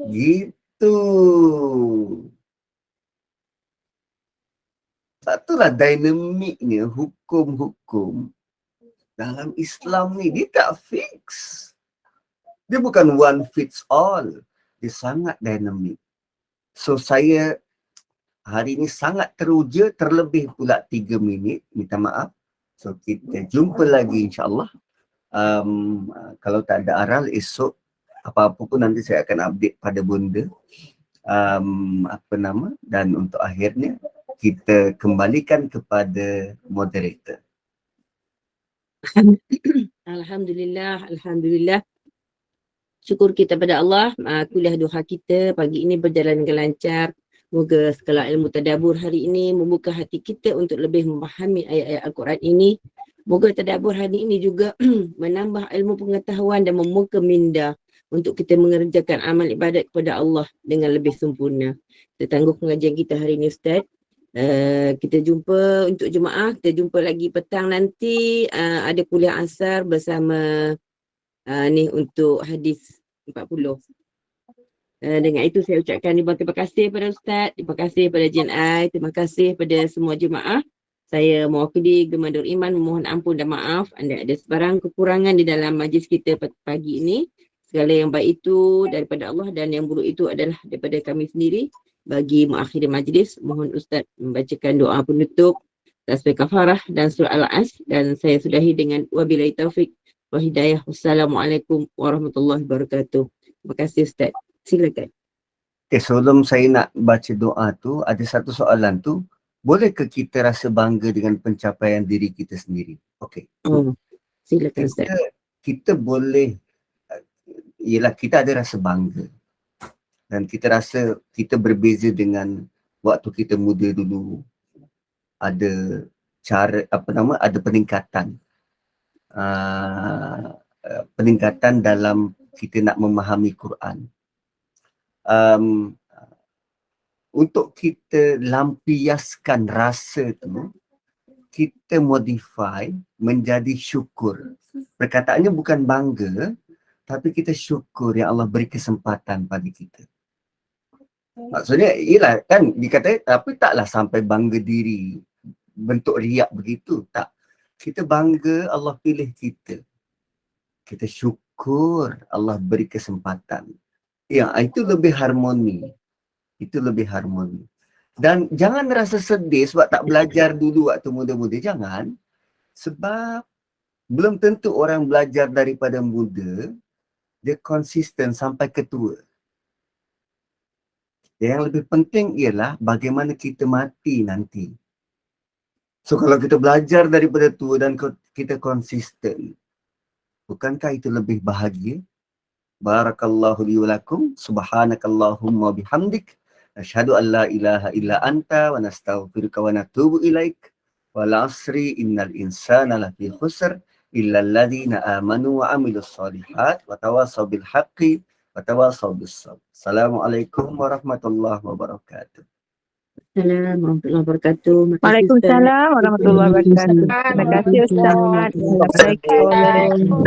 Gitu. Satulah dinamiknya hukum-hukum dalam Islam ni. Dia tak fix. Dia bukan one fits all. Dia sangat dinamik. So saya hari ni sangat teruja, terlebih pula 3 minit. Minta maaf. So kita jumpa lagi insyaAllah. Kalau tak ada aral esok, apa-apa pun nanti saya akan update pada bunda. Dan untuk akhirnya kita kembalikan kepada moderator. Alhamdulillah. Syukur kita pada Allah. Kuliah duha kita pagi ini berjalan dengan lancar. Moga segala ilmu tadabbur hari ini membuka hati kita untuk lebih memahami ayat-ayat Al-Quran ini. Moga tadabbur hari ini juga menambah ilmu pengetahuan dan membuka minda untuk kita mengerjakan amal ibadat kepada Allah dengan lebih sempurna. Kita tangguh pengajian kita hari ini Ustaz. Kita jumpa untuk jemaah, kita jumpa lagi petang nanti, ada kuliah asar bersama ni untuk hadis 40. Dengan itu saya ucapkan terima kasih kepada Ustaz, terima kasih kepada JNI, terima kasih kepada semua jemaah. Saya mewakili Gemandur Iman memohon ampun dan maaf anda ada sebarang kekurangan di dalam majlis kita pagi ini. Segala yang baik itu daripada Allah dan yang buruk itu adalah daripada kami sendiri. Bagi mengakhiri majlis, mohon Ustaz membacakan doa penutup, tasbih kafarah dan surah Al-As, dan saya sudahi dengan wabillahi taufik wa hidayah. Wassalamualaikum warahmatullahi wabarakatuh. Terima kasih Ustaz. Silakan. Okay, sebelum saya nak baca doa tu, ada satu soalan tu. Bolehkah kita rasa bangga dengan pencapaian diri kita sendiri? Okey. Silakan Ustaz. Kita boleh, ialah kita ada rasa bangga. Dan kita rasa kita berbeza dengan waktu kita muda dulu. Ada cara, ada peningkatan. Peningkatan dalam kita nak memahami Quran. Untuk kita lampiaskan rasa tu, kita modify menjadi syukur. Perkataannya bukan bangga, tapi kita syukur yang Allah beri kesempatan pada kita. Maksudnya, ialah kan dikatakan, tapi taklah sampai bangga diri, bentuk riak begitu, tak. Kita bangga Allah pilih kita. Kita syukur Allah beri kesempatan. Ya, itu lebih harmoni. Itu lebih harmoni. Dan jangan rasa sedih sebab tak belajar dulu waktu muda-muda. Jangan. Sebab belum tentu orang belajar daripada muda, dia konsisten sampai ketua. Yang lebih penting ialah bagaimana kita mati nanti. So kalau kita belajar daripada tua dan kita konsisten, bukankah itu lebih bahagia? Barakallahu li wa lakum, subhanakallahumma bihamdik, asyhadu an la ilaha illa anta wa nastaghfiruka wa natubu ilaik. Wal asri innal insana lafi khusr illa alladhina amanu wa amilus solihat wa tawasaw bil haqqi wa tawasaw bis sabr. Assalamualaikum warahmatullahi wabarakatuh. Assalamualaikum warahmatullahi wabarakatuh. Waalaikumsalam warahmatullahi wabarakatuh. Terima kasih Ustaz. Assalamualaikum.